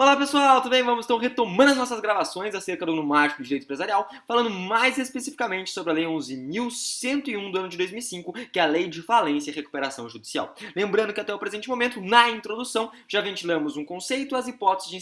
Olá pessoal, tudo bem? Vamos então retomando as nossas gravações acerca do Mágico de Direito Empresarial, falando mais especificamente sobre a Lei 11.101 do ano de 2005, que é a Lei de Falência e Recuperação Judicial. Lembrando que até o presente momento, na introdução, já ventilamos um conceito, as hipóteses de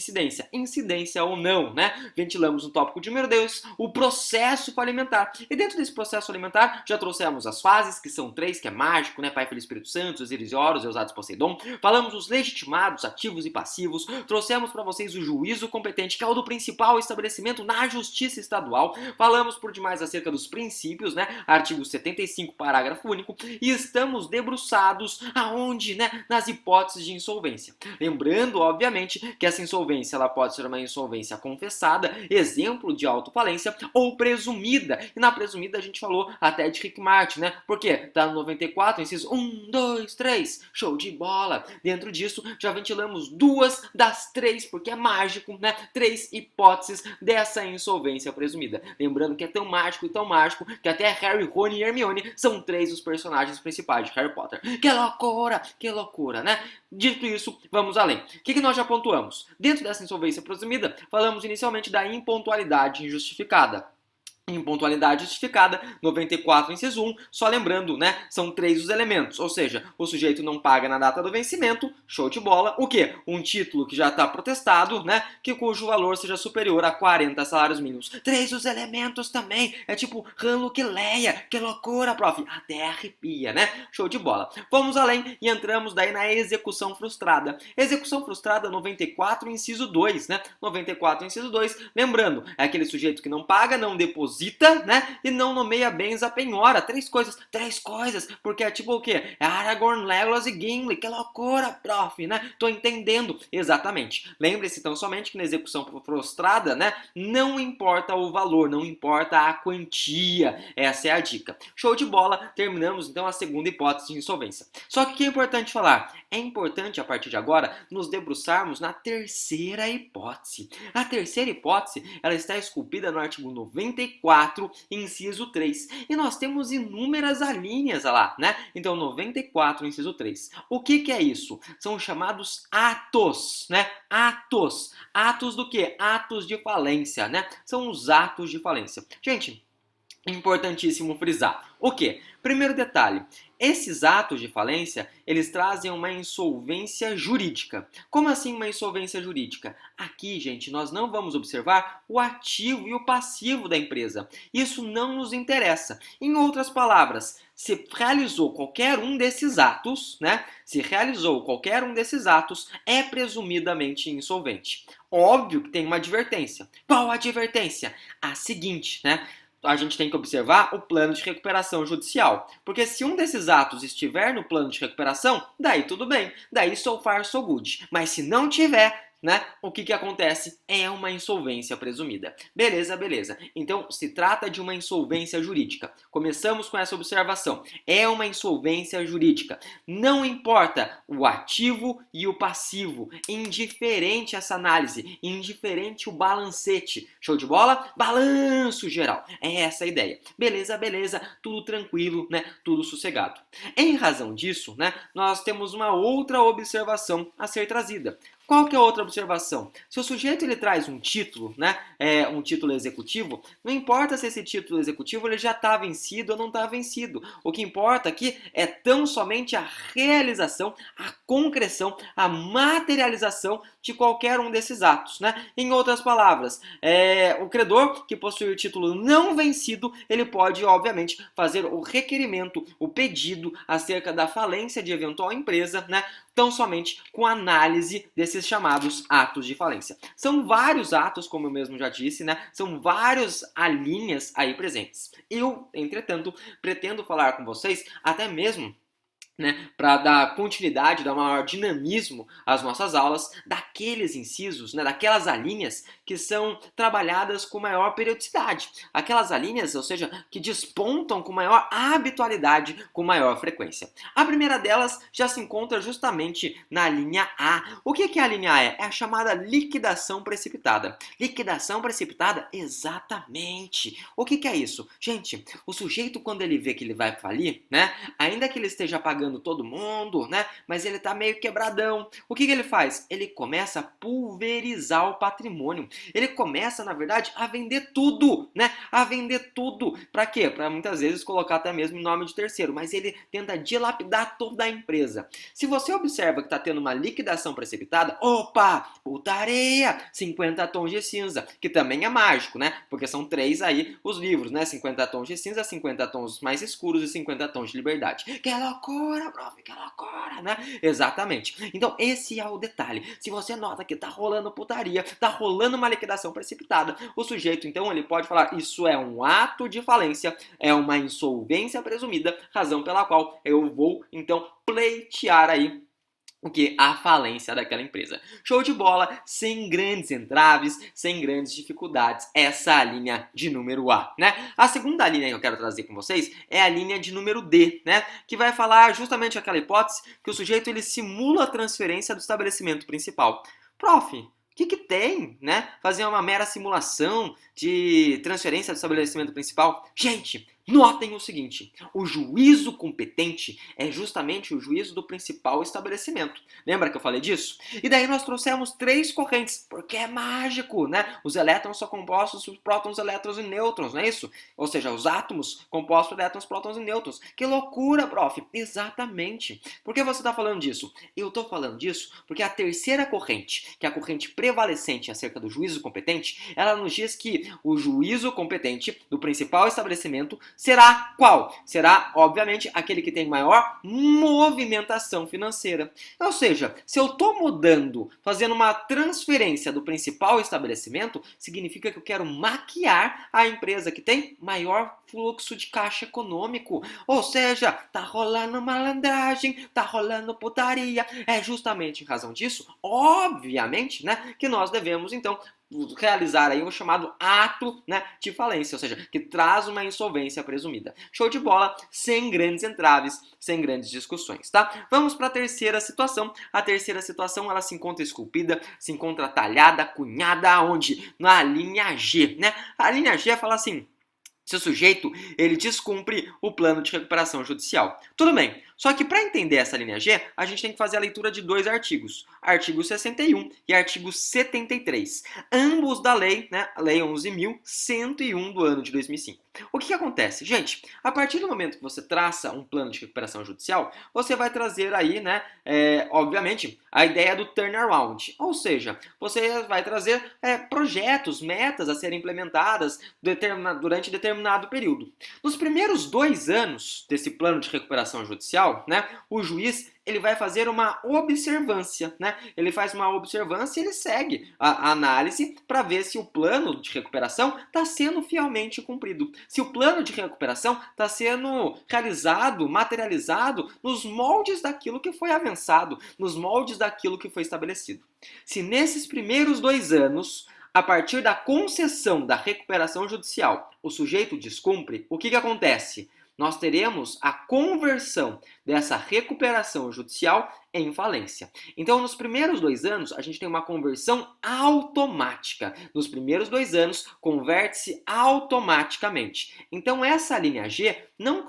incidência ou não, né? Ventilamos um tópico de número 2, o processo falimentar. E dentro desse processo alimentar, já trouxemos as fases, que são 3, que é mágico, né? Pai, Filho e Espírito Santo, Osíris e Horus, Eusados e Poseidon. Falamos os legitimados, ativos e passivos. Trouxemos para vocês o juízo competente, que é o do principal estabelecimento na Justiça Estadual. Falamos por demais acerca dos princípios, né? Artigo 75, parágrafo único. E estamos debruçados aonde, né? Nas hipóteses de insolvência. Lembrando, obviamente, que essa insolvência ela pode ser uma insolvência confessada, exemplo de autofalência, ou presumida. E na presumida a gente falou até de Rick Martin, né? Porque tá no 94, inciso 1, 2, 3, show de bola. Dentro disso, já ventilamos 2 das 3, porque é mágico, né? 3 hipóteses dessa insolvência presumida. Lembrando que é tão mágico e tão mágico que até Harry, Rony e Hermione são 3 os personagens principais de Harry Potter. Que loucura, né? Dito isso, vamos além. O que nós já pontuamos? Dentro dessa insolvência presumida, falamos inicialmente da impontualidade injustificada. Impontualidade justificada, 94 inciso 1, só lembrando, né, são 3 os elementos, ou seja, o sujeito não paga na data do vencimento, show de bola, o quê? Um título que já está protestado, né, que cujo valor seja superior a 40 salários mínimos. 3 os elementos também, é tipo Hanlo que leia, que loucura, prof, até arrepia, né, show de bola. Vamos além e entramos daí na execução frustrada. Execução frustrada, 94 inciso 2, né, 94 inciso 2, lembrando, é aquele sujeito que não paga, não deposita, né? E não nomeia bens a penhora. 3 coisas, porque é tipo o quê? É Aragorn, Legolas e Gimli. Que loucura, prof, né? Tô entendendo. Exatamente. Lembre-se tão somente que na execução frustrada, né? Não importa o valor, não importa a quantia. Essa é a dica. Show de bola. Terminamos então a segunda hipótese de insolvência. Só que o que é importante falar? É importante, a partir de agora, nos debruçarmos na terceira hipótese. A terceira hipótese, ela está esculpida no artigo 94, inciso 3. E nós temos inúmeras alíneas lá, né? Então, 94, inciso 3. O que é isso? São os chamados atos, né? Atos. Atos do quê? Atos de falência, né? São os atos de falência. Gente, importantíssimo frisar. O quê? Primeiro detalhe, esses atos de falência, eles trazem uma insolvência jurídica. Como assim uma insolvência jurídica? Aqui, gente, nós não vamos observar o ativo e o passivo da empresa. Isso não nos interessa. Em outras palavras, se realizou qualquer um desses atos, né? Se realizou qualquer um desses atos, é presumidamente insolvente. Óbvio que tem uma advertência. Qual a advertência? A seguinte, né? A gente tem que observar o plano de recuperação judicial. Porque se um desses atos estiver no plano de recuperação, daí tudo bem. Daí so far, so good. Mas se não tiver, né, o que acontece? É uma insolvência presumida. Beleza. Então, se trata de uma insolvência jurídica. Começamos com essa observação. É uma insolvência jurídica. Não importa o ativo e o passivo. Indiferente essa análise. Indiferente o balancete. Show de bola? Balanço geral. É essa a ideia. Beleza. Tudo tranquilo, né? Tudo sossegado. Em razão disso, né, nós temos uma outra observação a ser trazida. Qual que é a outra observação? Se o sujeito ele traz um título, né, um título executivo, não importa se esse título executivo ele já está vencido ou não está vencido. O que importa aqui é tão somente a realização, a concreção, a materialização de qualquer um desses atos, né? Em outras palavras, o credor que possui o título não vencido, ele pode, obviamente, fazer o requerimento, o pedido acerca da falência de eventual empresa, né? Tão somente com análise desses chamados atos de falência. São vários atos, como eu mesmo já disse, né? São várias alíneas aí presentes. Eu, entretanto, pretendo falar com vocês até mesmo, né, para dar continuidade, dar maior dinamismo às nossas aulas, daqueles incisos, né, daquelas alíneas que são trabalhadas com maior periodicidade. Aquelas alíneas, ou seja, que despontam com maior habitualidade, com maior frequência. A primeira delas já se encontra justamente na linha A. O que é a linha A? É a chamada liquidação precipitada. Liquidação precipitada? Exatamente. O que é isso? Gente, o sujeito, quando ele vê que ele vai falir, né, ainda que ele esteja pagando pagando todo mundo, né? Mas ele tá meio quebradão. O que ele faz? Ele começa a pulverizar o patrimônio. Ele começa, na verdade, a vender tudo, né? A vender tudo. Para quê? Para muitas vezes colocar até mesmo em nome de terceiro, mas ele tenta dilapidar toda a empresa. Se você observa que está tendo uma liquidação precipitada, opa, putaria, 50 tons de cinza, que também é mágico, né? Porque são 3 aí os livros, né? 50 tons de cinza, 50 tons mais escuros e 50 tons de liberdade. Que loucura, prof, que loucura, né? Exatamente. Então, esse é o detalhe. Se você nota que tá rolando putaria, tá rolando uma liquidação precipitada, o sujeito, então, ele pode falar, isso é um ato de falência, é uma insolvência presumida, razão pela qual eu vou, então, pleitear aí o que? A falência daquela empresa. Show de bola, sem grandes entraves, sem grandes dificuldades. Essa é a linha de número A, né? A segunda linha que eu quero trazer com vocês é a linha de número D, né? Que vai falar justamente aquela hipótese que o sujeito ele simula a transferência do estabelecimento principal. Prof, o que tem, né? Fazer uma mera simulação de transferência do estabelecimento principal? Gente, notem o seguinte, o juízo competente é justamente o juízo do principal estabelecimento. Lembra que eu falei disso? E daí nós trouxemos 3 correntes, porque é mágico, né? Os elétrons são compostos por prótons, elétrons e nêutrons, não é isso? Ou seja, os átomos compostos por elétrons, prótons e nêutrons. Que loucura, prof! Exatamente. Por que você está falando disso? Eu estou falando disso porque a terceira corrente, que é a corrente prevalecente acerca do juízo competente, ela nos diz que o juízo competente do principal estabelecimento será qual? Será, obviamente, aquele que tem maior movimentação financeira. Ou seja, se eu estou mudando, fazendo uma transferência do principal estabelecimento, significa que eu quero maquiar a empresa que tem maior fluxo de caixa econômico. Ou seja, tá rolando malandragem, tá rolando putaria. É justamente em razão disso, obviamente, né, que nós devemos, então, realizar aí um chamado ato, né, de falência, ou seja, que traz uma insolvência presumida. Show de bola, sem grandes entraves, sem grandes discussões, tá? Vamos para a terceira situação. A terceira situação, ela se encontra esculpida, se encontra talhada, cunhada, onde? Na linha G, né? A linha G fala assim: se o sujeito ele descumpre o plano de recuperação judicial. Tudo bem, só que para entender essa linha G, a gente tem que fazer a leitura de 2 artigos, artigo 61 e artigo 73, ambos da lei, né, Lei 11.101 do ano de 2005. O que acontece? Gente, a partir do momento que você traça um plano de recuperação judicial, você vai trazer aí, né, obviamente, a ideia do turnaround, ou seja, você vai trazer projetos, metas a serem implementadas durante determinado período. Nos primeiros 2 anos desse plano de recuperação judicial, né, o juiz ele vai fazer uma observância, né? Ele faz uma observância e ele segue a análise para ver se o plano de recuperação está sendo fielmente cumprido. Se o plano de recuperação está sendo realizado, materializado nos moldes daquilo que foi avançado, nos moldes daquilo que foi estabelecido. Se nesses primeiros 2 anos, a partir da concessão da recuperação judicial, o sujeito descumpre, o que acontece? Nós teremos a conversão dessa recuperação judicial em falência. Então, nos primeiros 2 anos, a gente tem uma conversão automática. Nos primeiros 2 anos, converte-se automaticamente. Então, essa linha G não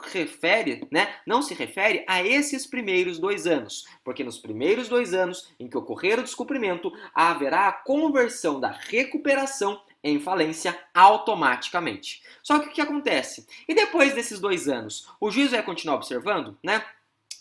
se refere a esses primeiros 2 anos, porque nos primeiros 2 anos em que ocorrer o descumprimento, haverá a conversão da recuperação em falência automaticamente. Só que o que acontece? E depois desses 2 anos, o juiz vai continuar observando, né?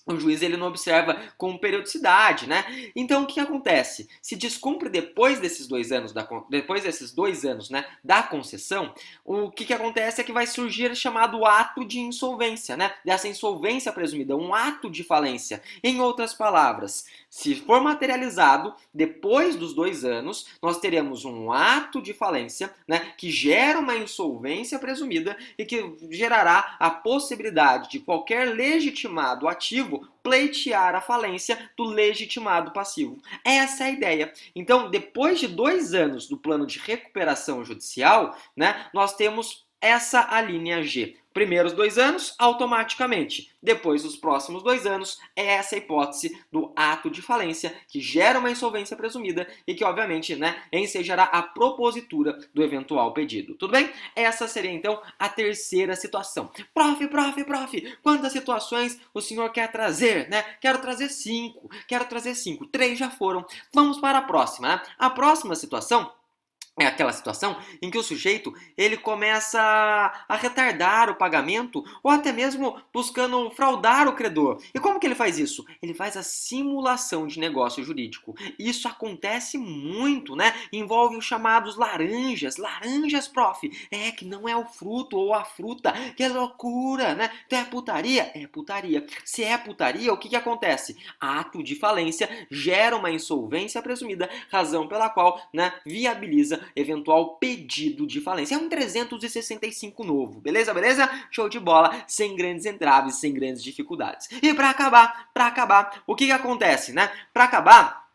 O juiz ele não observa com periodicidade, né? Então o que acontece? Se descumpre depois desses 2 anos, né, da concessão, o que acontece é que vai surgir chamado ato de insolvência, né? Dessa insolvência presumida, um ato de falência. Em outras palavras, se for materializado depois dos 2 anos, nós teremos um ato de falência, né, que gera uma insolvência presumida e que gerará a possibilidade de qualquer legitimado ativo pleitear a falência do legitimado passivo. Essa é a ideia. Então, depois de 2 anos do plano de recuperação judicial, né, nós temos essa a linha G. Primeiros 2 anos, automaticamente. Depois, os próximos 2 anos, é essa hipótese do ato de falência que gera uma insolvência presumida e que, obviamente, ensejará a propositura do eventual pedido. Tudo bem? Essa seria, então, a terceira situação. Prof, quantas situações o senhor quer trazer, Quero trazer 5. 3 já foram. Vamos para a próxima, A próxima situação é aquela situação em que o sujeito ele começa a retardar o pagamento ou até mesmo buscando fraudar o credor. E como que ele faz isso? Ele faz a simulação de negócio jurídico. Isso acontece muito, Envolve os chamados laranjas. Laranjas, prof. É que não é o fruto ou a fruta. Que loucura, Então é putaria? É putaria. Se é putaria, o que acontece? Ato de falência gera uma insolvência presumida, razão pela qual, viabiliza eventual pedido de falência. É um 365 novo, beleza? Show de bola, sem grandes entraves, sem grandes dificuldades. E para acabar, o que acontece, Para acabar,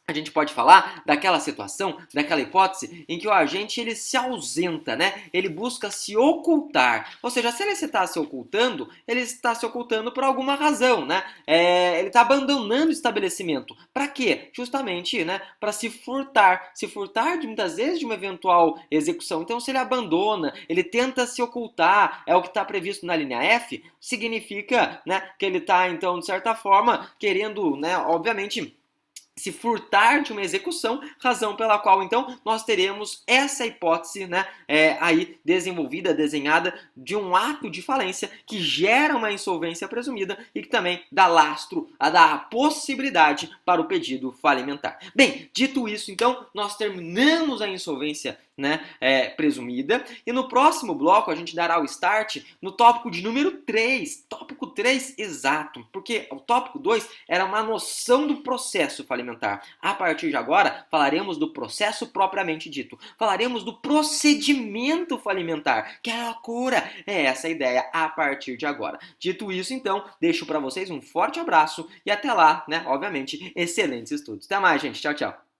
a gente pode falar daquela situação, daquela hipótese em que o agente ele se ausenta, Ele busca se ocultar. Ou seja, se ele está se ocultando, ele está se ocultando por alguma razão, Ele está abandonando o estabelecimento. Para quê? Justamente, para se furtar. Se furtar muitas vezes de uma eventual execução. Então, se ele abandona, ele tenta se ocultar, é o que está previsto na linha F, significa, que ele está, então, de certa forma, querendo, obviamente, se furtar de uma execução, razão pela qual, então, nós teremos essa hipótese, aí desenvolvida, desenhada, de um ato de falência que gera uma insolvência presumida e que também dá lastro, dá a possibilidade para o pedido falimentar. Bem, dito isso, então, nós terminamos a insolvência presumida. E no próximo bloco a gente dará o start no tópico de número 3. Tópico 3 exato, porque o tópico 2 era uma noção do processo falimentar. A partir de agora falaremos do processo propriamente dito. Falaremos do procedimento falimentar. Que loucura! É essa a ideia a partir de agora. Dito isso, então, deixo para vocês um forte abraço e até lá, obviamente, excelentes estudos. Até mais, gente. Tchau, tchau.